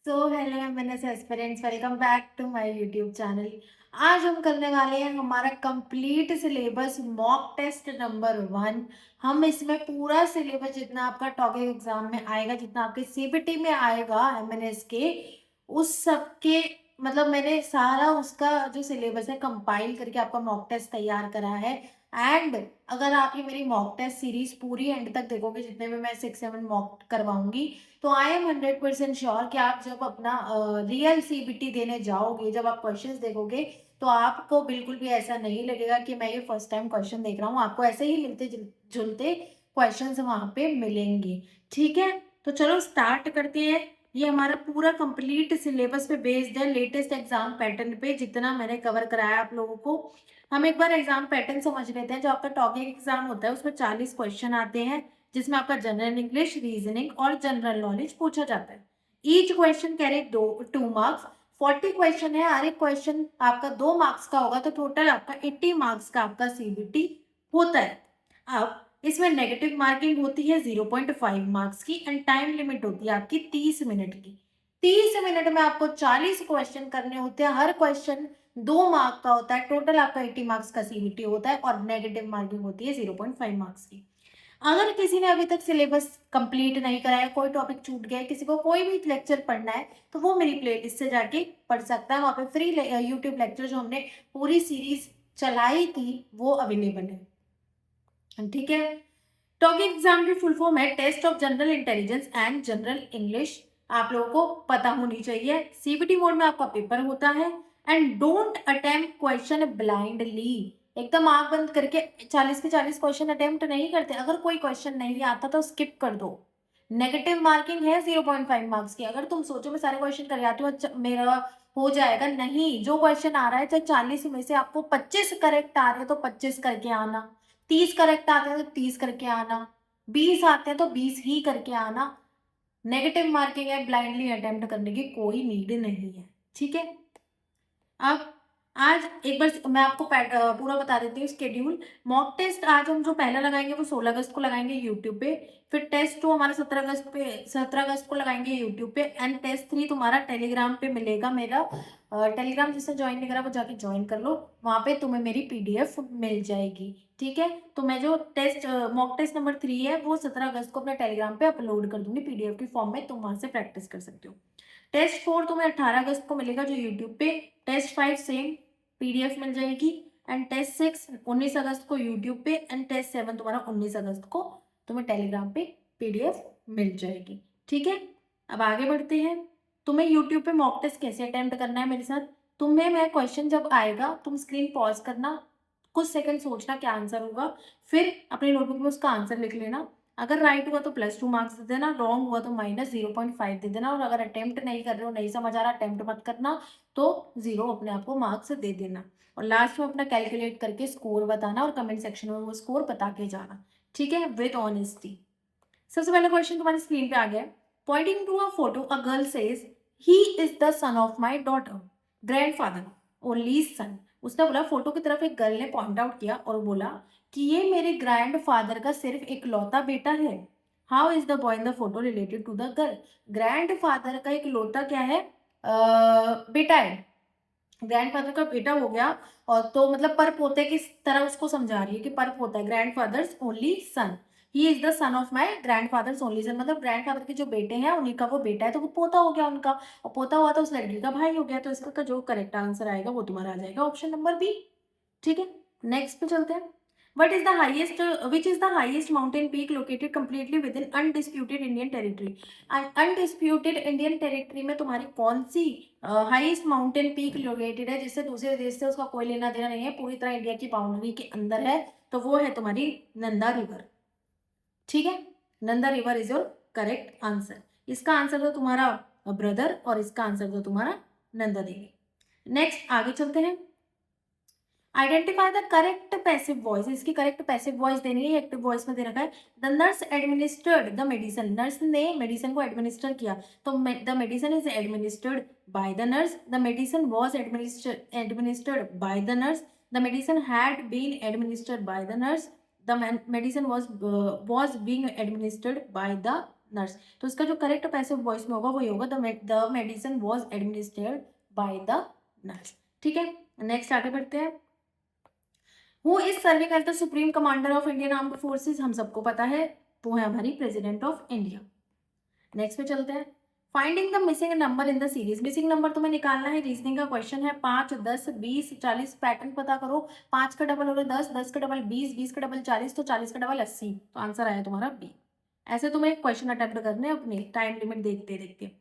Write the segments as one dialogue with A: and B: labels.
A: So hello MNS aspirants, welcome back to my YouTube channel. आज हम करने वाले हैं हमारा complete syllabus mock test number 1। हम इसमें पूरा सिलेबस जितना आपका टॉपिक एग्जाम में आएगा, जितना आपके सीबीटी में आएगा एमएनएस के, उस सब के मतलब मैंने सारा उसका जो सिलेबस है कंपाइल करके आपका मॉक टेस्ट तैयार करा है। एंड अगर आप ये मेरी मॉक टेस्ट सीरीज पूरी एंड तक देखोगे, जितने भी मैं 6-7 मॉक करवाऊंगी, तो आई एम 100% श्योर कि आप जब अपना रियल सीबीटी देने जाओगे, जब आप क्वेश्चंस देखोगे, तो आपको बिल्कुल भी ऐसा नहीं लगेगा कि मैं ये फर्स्ट टाइम क्वेश्चन देख रहा हूँ। आपको ऐसे ही मिलते जुलते क्वेश्चंस वहां पे मिलेंगे। ठीक है, तो चलो स्टार्ट करते हैं। ये हमारा पूरा कंप्लीट सिलेबस पे बेस्ड है, लेटेस्ट एग्जाम पैटर्न पे, जितना मैंने कवर कराया आप लोगों को। हम एक बार एग्जाम पैटर्न समझ लेते हैं। जो आपका टॉपिक एग्जाम होता है उसमें 40 क्वेश्चन आते हैं, जिसमें आपका जनरल इंग्लिश, रीजनिंग और जनरल नॉलेज पूछा जाता है। Each question carry 2 marks. 40 question है, हर एक क्वेश्चन आपका 2 मार्क्स का होगा, तो टोटल आपका 80 मार्क्स का आपका सीबीटी होता है। अब इसमें नेगेटिव मार्किंग होती है 0.5 मार्क्स की, एंड टाइम लिमिट होती है आपकी 30 मिनट की। 30 मिनट में आपको 40 क्वेश्चन करने होते हैं, हर क्वेश्चन 2 मार्क का होता है। टोटल आपका 80 मार्क्स का सीबीटी होता है, और नेगेटिव मार्किंग होती है 0.5 मार्क्स की। अगर किसी ने अभी तक सिलेबस कंप्लीट नहीं कराया, कोई टॉपिक छूट गया है, किसी को कोई भी लेक्चर पढ़ना है, तो वो मेरी प्लेलिस्ट से जाके पढ़ सकता है। वहाँ पे फ्री यूट्यूब लेक्चर जो हमने पूरी सीरीज चलाई थी वो अवेलेबल है। ठीक है, टॉकिंग एग्जाम की फुल फॉर्म है test of general intelligence and general English. आप लोगों को पता होनी चाहिए। सीबीटी मोड में आपका पेपर होता है। And don't attempt question blindly. एकदम आंख बंद करके 40 के 40 क्वेश्चन अटेम्प्ट नहीं करते। अगर कोई क्वेश्चन नहीं आता तो स्किप कर दो। नेगेटिव मार्किंग है 0.5 मार्क्स की। अगर तुम सोचो मैं सारे क्वेश्चन कर जाती हूँ, मेरा हो जाएगा, नहीं। जो क्वेश्चन आ रहा है, चाहे 40 में से आपको 25 करेक्ट आ रहे हैं तो 25 करके आना, 30 करेक्ट आते हैं तो 30 करके आना, 20 आते हैं तो 20 ही करके आना। नेगेटिव मार्किंग है, ब्लाइंडली अटेम्प्ट करने की कोई नीड नहीं है। ठीक है, अब आज एक बार मैं आपको पूरा बता देती हूँ स्केड्यूल। मॉक टेस्ट आज हम जो पहला लगाएंगे वो 16 अगस्त को लगाएंगे यूट्यूब पे। फिर टेस्ट 2 हमारा 17 अगस्त को लगाएंगे यूट्यूब पे। एंड टेस्ट 3 तुम्हारा टेलीग्राम पे मिलेगा मेरा। टेलीग्राम जिसने ज्वाइन नहीं करा वो जाके ज्वाइन कर लो, वहाँ पे तुम्हें मेरी पीडीएफ मिल जाएगी। ठीक है, तो मैं जो टेस्ट मॉक टेस्ट नंबर 3 है वो 17 अगस्त को अपने टेलीग्राम पे अपलोड कर दूंगी पीडीएफ की फॉर्म में, तुम वहाँ से प्रैक्टिस कर सकते हो। टेस्ट 4 तुम्हें 18 अगस्त को मिलेगा जो यूट्यूब पे। टेस्ट 5 सेम पीडीएफ मिल जाएगी। एंड टेस्ट 6 19 अगस्त को यूट्यूब पे। एंड टेस्ट 7 तुम्हारा 19 अगस्त को तुम्हें टेलीग्राम पे पीडीएफ मिल जाएगी। ठीक है, अब आगे बढ़ते हैं। तुम्हें यूट्यूब पे मॉक टेस्ट कैसे अटेम्प्ट करना है मेरे साथ। तुम्हें मैं क्वेश्चन जब आएगा तुम स्क्रीन पॉज करना, कुछ सेकंड सोचना क्या आंसर होगा, फिर अपनी नोटबुक में उसका आंसर लिख लेना। अगर राइट हुआ तो +2 मार्क्स दे देना, रॉन्ग हुआ तो -0.5 दे देना। और अगर अटेम्प्ट नहीं कर रहे हो, नहीं समझ आ रहा, अटेम्प्ट मत करना, तो 0 अपने आप को मार्क्स दे देना। और लास्ट में अपना कैलकुलेट करके स्कोर बताना और कमेंट सेक्शन में वो स्कोर बता के जाना। ठीक है, विद ऑनेस्टी। सबसे पहला क्वेश्चन तुम्हारी स्क्रीन पे आ गया। Pointing to a photo a girl says he is the son of my daughter, grandfather only son. उसने बोला, फोटो की तरफ एक गर्ल ने पॉइंट आउट किया और बोला कि ये मेरे ग्रैंडफादर का सिर्फ एक लौता बेटा है। How is the boy in the photo related to the girl. Grandfather का एक लौता क्या है, बेटा है। ग्रैंडफादर का बेटा हो गया, और तो मतलब पर पोते की तरह उसको समझा रही है कि पर पोता है, grandfathers only son. He is the son of my grandfathers only son, मतलब ग्रैंडफादर के जो बेटे हैं उन्हीं का वो बेटा है, तो वो पोता हो गया उनका। और पोता हुआ तो उस लड़की का भाई हो गया। तो इसका जो करेक्ट आंसर आएगा वो तुम्हारा आ जाएगा ऑप्शन नंबर बी। ठीक है, नेक्स्ट पे चलते हैं। What is the highest, which is the highest mountain peak located completely within undisputed Indian territory? Undisputed Indian territory में तुम्हारी कौन सी हाईएस्ट माउंटेन पीक लोकेटेड है, जिससे दूसरे देश से उसका कोई लेना देना नहीं है, पूरी तरह इंडिया की बाउंड्री के अंदर है, तो वो है तुम्हारी नंदा रिवर। ठीक है, Nanda river is your correct answer. इसका आंसर तो तुम्हारा ब्रदर, और इसका आंसर तो तुम्हारा नंदा देवी। नेक्स्ट आगे चलते हैं। Identify the correct passive voice. इसकी करेक्ट पैसिव वॉइस देनी है, एक्टिव वॉइस में दे रखा है। The nurse administered the medicine. Nurse ने मेडिसिन को एडमिनिस्टर किया, तो the medicine is administered by the nurse. The medicine was administered by the nurse. The medicine had been administered by the nurse. The medicine was being administered by the nurse. तो इसका जो correct passive voice में होगा वही होगा, the medicine was administered by the nurse. ठीक है, next आगे बढ़ते हैं। Who is serving as the supreme commander of Indian armed forces, हम सबको पता है वो है हमारी प्रेसिडेंट ऑफ इंडिया। नेक्स्ट पे चलते हैं। Finding the missing number in the series, missing number तुम्हें निकालना है, रीजनिंग का क्वेश्चन है। 5, 10, 20, 40 पैटर्न पता करो। 5 का डबल हो रहा है 10, 10 का डबल 20, 20 का डबल 40, तो 40 का डबल 80, तो आंसर आया तुम्हारा बी। ऐसे तुम्हें क्वेश्चन अटेम्प्ट करने अपने टाइम लिमिट देखते देखते।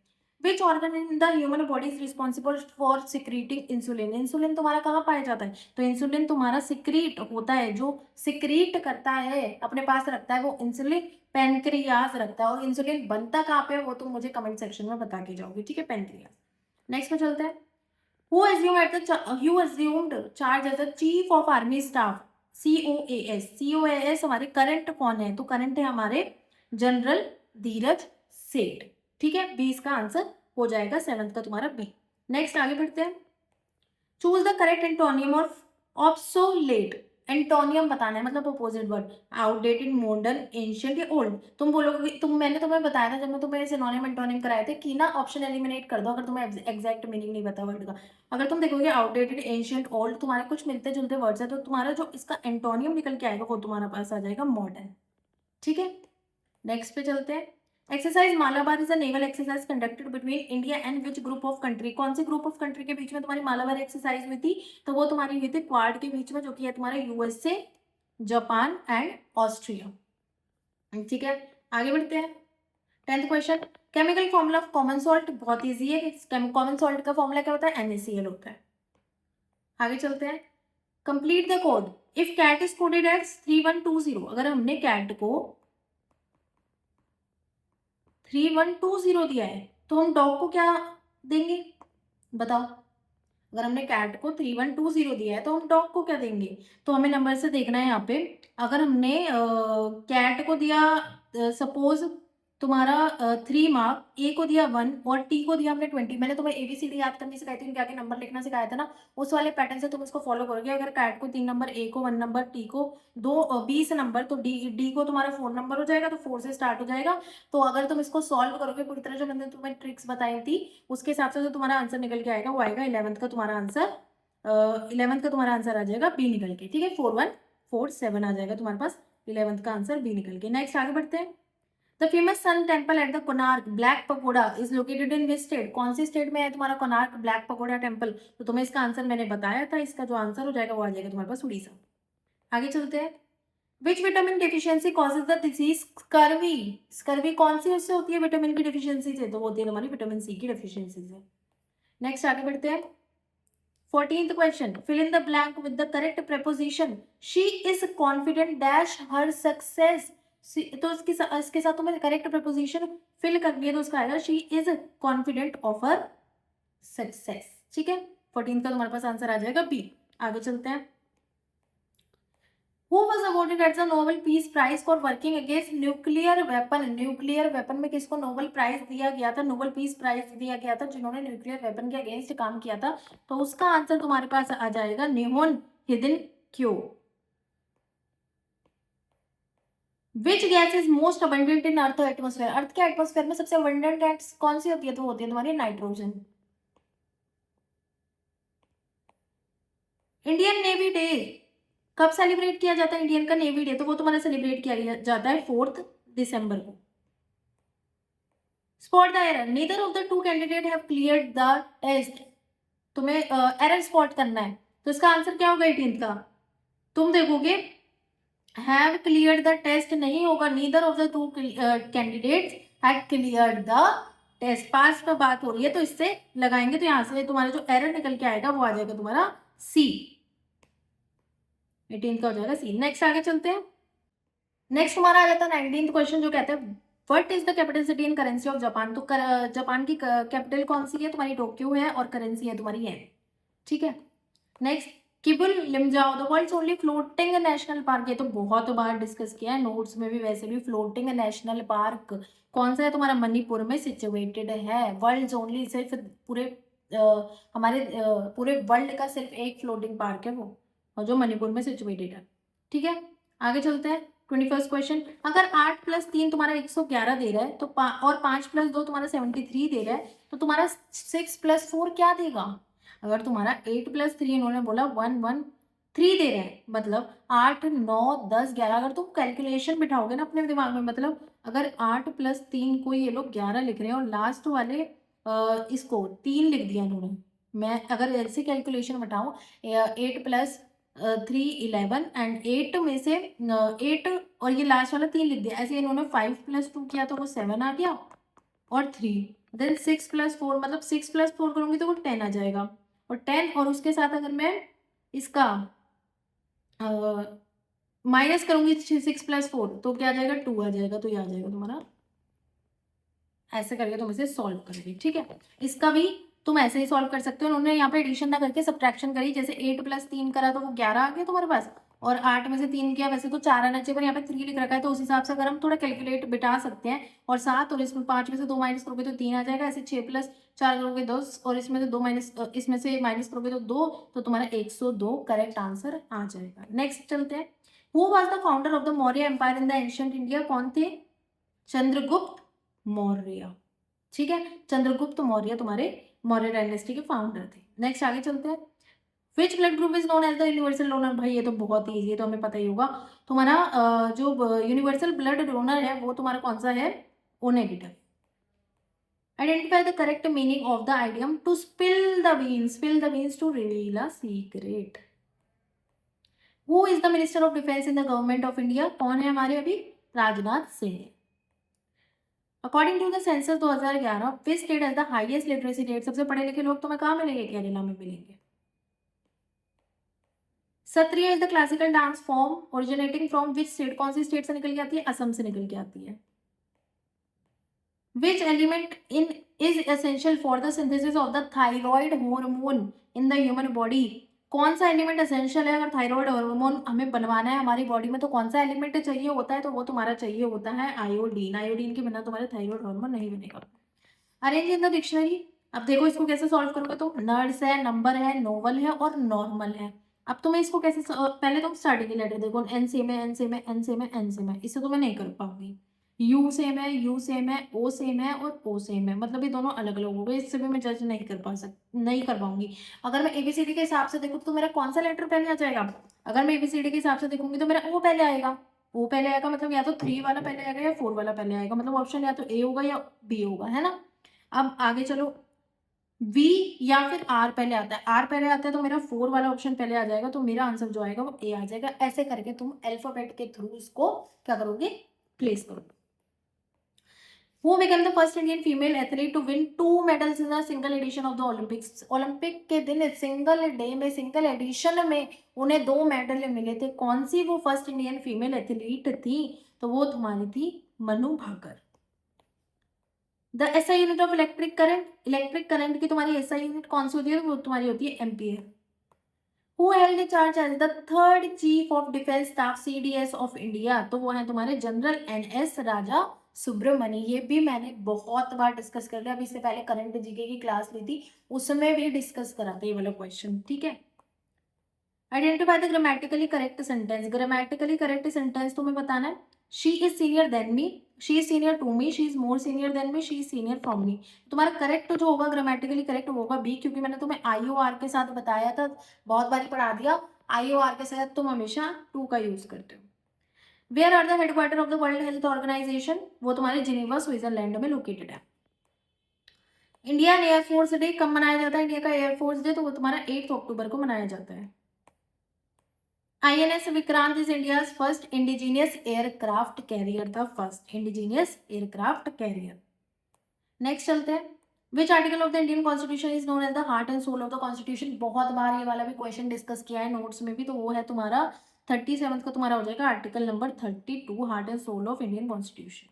A: Which organ in the human body is responsible for secreting insulin, insulin तुम्हारा कहाँ पाया जाता है, तो इंसुलिन तुम्हारा सिक्रीट होता है, जो सिक्रीट करता है अपने पास रखता है वो इंसुलिन पेनक्रियाज रखता है। और इंसुलिन बनता कहाँ पे है वो तुम मुझे कमेंट सेक्शन में बता के जाओगे, ठीक है, पेनक्रियाज। नेक्स्ट पे चलते हैं। Who assumed charge as the chief of army staff, COAS, COAS हमारे करंट कौन है, तो करंट है हमारे जनरल धीरज सेठ। ठीक है, बी इसका आंसर हो जाएगा, 7th का तुम्हारा बी। नेक्स्ट आगे बढ़ते हैं। Choose the correct antonym of obsolete, antonym बताना है मतलब opposite word. Outdated, modern, ancient या ओल्ड। तुम बोलोगे, मैंने तुम्हें बताया था जब मैं तुम्हें सिनोनिम एंटोनिम कराए थे कि ना ऑप्शन एलिमिनेट कर दो अगर तुम्हें एग्जैक्ट मीनिंग नहीं पता वर्ड का। अगर तुम देखोगे आउटडेटेड, एंशिएंट, ओल्ड तुम्हारे कुछ मिलते जुलते वर्ड्स है, तो तुम्हारा जो इसका एंटोनियम निकल के आएगा वो तुम्हारा पास आ जाएगा मॉडर्न। ठीक है, नेक्स्ट पे चलते हैं। Exercise Malabar is a naval exercise conducted between India and which group of country, कौन से ग्रुप ऑफ कंट्री के बीच में तुम्हारी मालाबार एक्सरसाइज हुई थी, तो वो तुम्हारी हुई थी क्वाड के बीच में, जो कि है तुम्हारा USA, जापान एंड ऑस्ट्रिया। ठीक है, आगे बढ़ते हैं। 10th question. Chemical formula of common salt, बहुत ईजी है। कॉमन सॉल्ट का फॉर्मूला क्या होता है, NaCl होता है। आगे चलते हैं। Complete the code. If cat is coded as 3120, अगर हमने कैट को 3120 दिया है तो हम डॉग को क्या देंगे, बताओ। अगर हमने कैट को 3120 दिया है तो हम डॉग को क्या देंगे, तो हमें नंबर से देखना है यहाँ पे। अगर हमने कैट को दिया सपोज तुम्हारा 3 मार्क, ए को दिया 1 और टी को दिया हमने 20, मैंने तुम्हें ABCD याद करनी सिखाई थी, उनके आगे नंबर लिखना सिखाया था ना, उस वाले पैटर्न से तुम इसको फॉलो करोगे। अगर कैट को 3 नंबर, ए को 1 नंबर, टी को 20 नंबर, तो डी को तुम्हारा 4 नंबर हो जाएगा, तो 4 से स्टार्ट हो जाएगा। तो अगर तुम इसको सॉल्व करोगे पूरी तरह, जो मैंने तुम्हें ट्रिक्स बताई थी उसके हिसाब से जो तुम्हारा आंसर निकल के आएगा वो आएगा 11th का तुम्हारा आंसर। 11th का तुम्हारा आंसर आ जाएगा बी निकल के। ठीक है, 4147 आ जाएगा तुम्हारे पास, 11th का आंसर बी निकल के। नेक्स्ट आगे बढ़ते हैं। The famous sun temple at the Konark black pagoda is located in which state, कौन सी स्टेट में है तुम्हारा कोणार्क ब्लैक पगोडा टेम्पल, तो तुम्हें इसका आंसर मैंने बताया था, इसका जो आंसर हो जाएगा वो आ जाएगा तुम्हारे पास उड़ीसा। आगे चलते हैं। Which vitamin deficiency causes the disease scurvy, scurvy कौन सी उससे होती है विटामिन की डिफिशियंसी से, तो वो होती है हमारी विटामिन सी की डिफिशियंसी से। नेक्स्ट आगे बढ़ते हैं। 14th question. Fill in the blank with the correct preposition. She is confident dash her success, तो इसके साथ तुम्हें करेक्ट प्रेपोजिशन फिल करनी है, तो उसका आएगा she is confident of her success. ठीक है, 14th का तुम्हारे पास आंसर आ जाएगा बी। आगे चलते हैं। Who was awarded at the Nobel Peace Prize for working against nuclear weapon? Nuclear weapon में किसको नोबेल प्राइज दिया गया था, नोबेल पीस प्राइज दिया गया था जिन्होंने न्यूक्लियर वेपन के अगेंस्ट काम किया था, तो उसका आंसर तुम्हारे पास आ जाएगा Nihon Hidankyo. Which gas is most abundant in earth atmosphere, earth के एटमोस्फेयर में सबसे अबंडेंट गैस कौन सी होती है, तो होती है तुम्हारी नाइट्रोजन। इंडियन नेवी डे कब सेलिब्रेट किया जाता है, इंडियन का नेवी डे, तो वो तुम्हारा सेलिब्रेट किया जाता है 4 दिसंबर को। Spot the error, neither of the two candidate have cleared the test, तुम्हें एरर स्पॉट करना है, तो इसका आंसर क्या होगा 18th का। तुम देखोगे हैव क्लियर्ड द टेस्ट नहीं होगा, neither of the two candidates have cleared the test, pass पर बात हो रही है तो इससे लगाएंगे, तो यहाँ से तुम्हारा जो एरर निकल के आएगा वो आ जाएगा तुम्हारा सी, 18th का हो जाएगा सी। नेक्स्ट आगे चलते हैं। नेक्स्ट हमारा आ जाता है 19th क्वेश्चन, जो कहते हैं what is the capital city in currency of Japan, तो जापान की कैपिटल कौन सी है, तुम्हारी टोक्यो है और करेंसी है तुम्हारी येन। ठीक है, next Keibul Lamjao the world's only floating national park, ये तो बहुत बार डिस्कस किया है नोट्स में भी, वैसे भी फ्लोटिंग नेशनल पार्क कौन सा है तुम्हारा, मणिपुर में सिचुएटेड है। वर्ल्ड्स ओनली, सिर्फ पूरे हमारे पूरे वर्ल्ड का सिर्फ एक फ्लोटिंग पार्क है वो, और जो मणिपुर में सिचुएटेड है। ठीक है, आगे चलते हैं। 21st क्वेश्चन, अगर 8 + 3 तुम्हारा 111 दे रहा है तो और 5 + 2 तुम्हारा 73 दे रहा है, तो तुम्हारा 6 + 4 क्या देगा? अगर तुम्हारा 8 + 3 इन्होंने बोला 113 दे रहा है, मतलब 8, 9, 10, 11, अगर तुम कैलकुलेशन बिठाओगे ना अपने दिमाग में, मतलब अगर 8 + 3 को ये लोग 11 लिख रहे हैं और लास्ट वाले इसको 3 लिख दिया इन्होंने, मैं अगर ऐसे कैलकुलेशन बताऊँ 8 + 3 11 एंड 8 में से 8 और ये लास्ट वाला 3 लिख दिया, ऐसे इन्होंने 5 + 2 किया तो वो 7 आ गया और 3, देन 6 + 4, मतलब 6 + 4 करूँगी तो वो 10 आ जाएगा, और 10 और उसके साथ अगर मैं इसका माइनस करूँगी 6 + 4 तो क्या आ जाएगा? 2 आ जाएगा, तो ये आ जाएगा तुम्हारा। ऐसे करके तुम इसे सॉल्व करोगे, ठीक है। इसका भी तुम ऐसे ही सॉल्व कर सकते हो। उन्होंने यहाँ पे एडिशन ना करके सब्ट्रैक्शन करी, जैसे 8 + 3 करा तो वो 11 आ गया तुम्हारे पास, और 8 में से 3 किया, वैसे तो 4 आना चाहिए पर यहाँ पे 3 लिख रखा है, तो उस हिसाब से अगर हम थोड़ा कैलकुलेट बिठा सकते हैं, और 7 और इसमें 5 में से 2 माइनस करोगे तो 3 आ जाएगा, ऐसे 6 + 4 करोगे 10 और इसमें से 2 माइनस इसमें से माइनस करोगे तो 2, तो तुम्हारा 102 करेक्ट आंसर आ जाएगा। नेक्स्ट चलते हैं। Who was the founder of the Maurya empire in the ancient India? कौन थे? चंद्रगुप्त मौर्य, ठीक है। चंद्रगुप्त मौर्य तुम्हारे मौर्य डायनेस्टी के फाउंडर थे। नेक्स्ट आगे चलते हैं। Which blood group is known as the universal donor? भाई ये तो बहुत ही ईजी है, तो हमें पता ही होगा। तुम्हारा जो यूनिवर्सल ब्लड डोनर है वो तुम्हारा कौन सा है? O negative. Identify the correct meaning of the idiom to spill the beans, spill the beans to reveal a secret. Who is the minister of defence in the government of India? कौन है हमारे अभी? Rajnath Singh. According to the census 2011, which state has the highest literacy rate? सबसे पढ़े लिखे लोग तुम्हें कहाँ मिलेंगे? केरला में मिलेंगे। Sattriya is the classical dance form originating from which state? कौन सी स्टेट से निकल के आती है? असम से निकल के आती है। Which element in is essential for the synthesis of the thyroid hormone in the human body? कौन सा एलिमेंट एसेंशियल है अगर थायराइड हार्मोन हमें बनवाना है हमारी बॉडी में? तो कौन सा एलिमेंट चाहिए होता है? तो वो तुम्हारा चाहिए होता है आयोडीन। आयोडीन के बिना तुम्हारे थायराइड हार्मोन नहीं बनेगा। Arrange in the dictionary. अब देखो इसको कैसे सॉल्व करोगे, तो नर्स है, नंबर है, नोवल है और नॉर्मल है। अब तुम्हें इसको कैसे पहले तुम स्टार्टिंग की लेटर देखो, एन सेम है, एन सेम है, एन सेम है, एन सेम है, इससे तो मैं नहीं कर पाऊंगी। यू सेम है, यू सेम है, ओ सेम है और ओ सेम है, मतलब ये दोनों अलग अलग हो गए, इससे भी मैं जज नहीं कर पाऊंगी। अगर मैं एबीसीडी के हिसाब से देखूँ तो मेरा कौन सा लेटर पहले आ जाएगा? अगर मैं एबीसीडी के हिसाब से देखूंगी तो मेरा ओ पहले आएगा। ओ पहले आएगा मतलब या तो 3 वाला पहले आएगा या 4 वाला पहले आएगा, मतलब ऑप्शन या तो ए होगा या बी होगा, है ना। अब आगे चलो, V या फिर R पहले आता है, R पहले आता है तो मेरा 4 वाला ऑप्शन पहले आ जाएगा, तो मेरा आंसर जो आएगा वो A आ जाएगा। ऐसे करके तुम अल्फाबेट के थ्रू इसको क्या करोगे? प्लेस करोगे। Who became the first Indian female athlete to win 2 medals in a single edition of the Olympics? Olympic के दिन सिंगल डे में, सिंगल एडिशन में उन्हें 2 मेडल मिले थे। कौन सी वो फर्स्ट इंडियन फीमेल एथलीट थी? तो वो तुम्हारी थी Manu Bhaker. The SI unit of electric current, electric current की तुम्हारी एसआई यूनिट कौन सी होती है? वो तुम्हारी होती है ampere. Who held the charge as the third chief of defence staff CDS of India? तो वो है तुम्हारे जनरल एनएस राजा सुब्रमण्य। ये भी मैंने बहुत बार डिस्कस कर लिया, अभी इससे पहले करंट जीके की क्लास ली थी, उसमें भी डिस्कस करा था ये वाला क्वेश्चन, ठीक है। Identify the grammatically correct sentence. Grammatically correct sentence तुम्हें बताना है। She is senior than me, she is senior to me, she is more senior than me, she is senior from me. तुम्हारा करेक्ट जो होगा grammatically correct होगा B, क्योंकि मैंने तुम्हें आई ओ आर के साथ बताया था, बहुत बारी पढ़ा दिया। आई ओ आर के साथ तुम हमेशा टू का यूज करते हो। Where are the headquarter of the World Health Organization? वो तुम्हारे जिनेवा स्विट्जरलैंड में लोकेटेड है। इंडियन एयरफोर्स डे कब मनाया जाता है? इंडिया का एयरफोर्स डे तो वो तुम्हारा 8 अक्टूबर को मनाया जाता है। INS Vikrant is India's first indigenous aircraft carrier, था first indigenous aircraft carrier. Next चलते हैं। Which article of the Indian constitution is known as the heart and soul of the constitution? बहुत बार ये वाला भी क्वेश्चन डिस्कस किया है नोट्स में भी, तो वो है तुम्हारा 37 का तुम्हारा हो जाएगा article number 32, heart and soul of Indian constitution.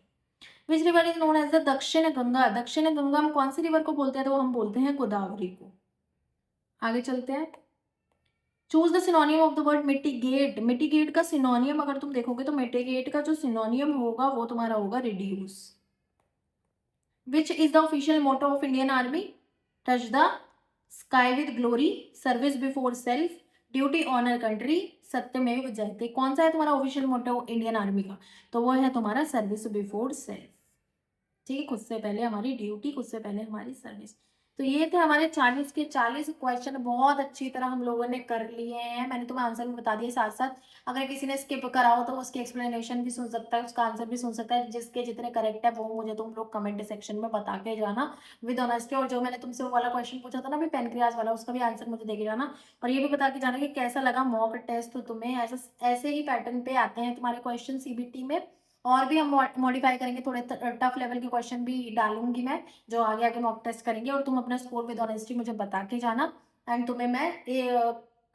A: Which river is known as the Dakshin Ganga? दक्षिण गंगा हम कौन सी रिवर को बोलते हैं? तो हम बोलते हैं गोदावरी को। आगे चलते हैं। Choose the सिनोनियम of the word mitigate. Mitigate का सिनोनियम अगर तुम देखोगे तो मिटिगेट का जो सिनोनियम होगा वो तुम्हारा होगा reduce. Which is the official motto of Indian army? Touch the sky with glory, service before self, duty honour country, Satyameva Jayate. कौन सा है तुम्हारा ऑफिशियल मोटो इंडियन आर्मी का? तो वो है तुम्हारा सर्विस बिफोर सेल्फ। ठीक है, खुद से पहले हमारी ड्यूटी, खुद से पहले हमारी सर्विस। तो ये थे हमारे 40 के 40 क्वेश्चन, बहुत अच्छी तरह हम लोगों ने कर लिए हैं। मैंने तुम्हें आंसर भी बता दिए साथ साथ। अगर किसी ने स्किप करा हो तो उसकी एक्सप्लेनेशन भी सुन सकता है, उसका आंसर भी सुन सकता है। जिसके जितने करेक्ट है वो मुझे तुम लोग कमेंट सेक्शन में बता के जाना विद ऑनेस्टी। और जो मैंने तुमसे वो वाला क्वेश्चन पूछा था ना अभी पेनक्रियाज वाला, उसका भी आंसर मुझे दे के जाना। और ये भी बता के जाना कि कैसा लगा मॉक टेस्ट। तो तुम्हें ऐसा ऐसे ही पैटर्न पे आते हैं तुम्हारे क्वेश्चन सीबीटी में। और भी हम मॉडिफाई करेंगे, थोड़े टफ लेवल के क्वेश्चन भी डालूंगी मैं, जो आगे आगे मॉक टेस्ट करेंगे। और तुम अपना स्कोर विद ऑनेस्टी मुझे बता के जाना। एंड तुम्हें मैं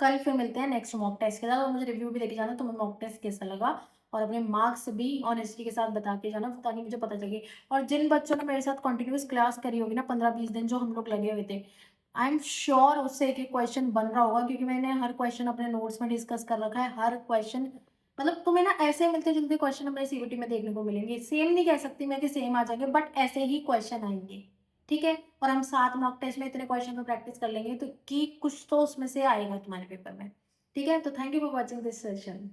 A: कल फिर मिलते हैं नेक्स्ट मॉक टेस्ट के साथ। और मुझे रिव्यू भी देके जाना तुम्हें मॉक टेस्ट कैसा लगा। और अपने मार्क्स भी ऑनेस्टी के साथ बता के जाना, ताकि मुझे पता चले। और जिन बच्चों ने मेरे साथ कंटिन्यूस क्लास करी होगी ना 15-20 दिन जो हम लोग लगे हुए थे, आई एम श्योर उससे एक एक क्वेश्चन बन रहा होगा, क्योंकि मैंने हर क्वेश्चन अपने नोट्स में डिस्कस कर रखा है। हर क्वेश्चन मतलब तुम्हें ना ऐसे मिलते जुलते क्वेश्चन हमें सीबीटी में देखने को मिलेंगे। सेम नहीं कह सकती मैं कि सेम आ जाएंगे, बट ऐसे ही क्वेश्चन आएंगे। ठीक है, और हम 7 मॉक टेस्ट में इतने क्वेश्चन को प्रैक्टिस कर लेंगे तो कि कुछ तो उसमें से आएगा तुम्हारे पेपर में। ठीक है, तो thank you for watching this session.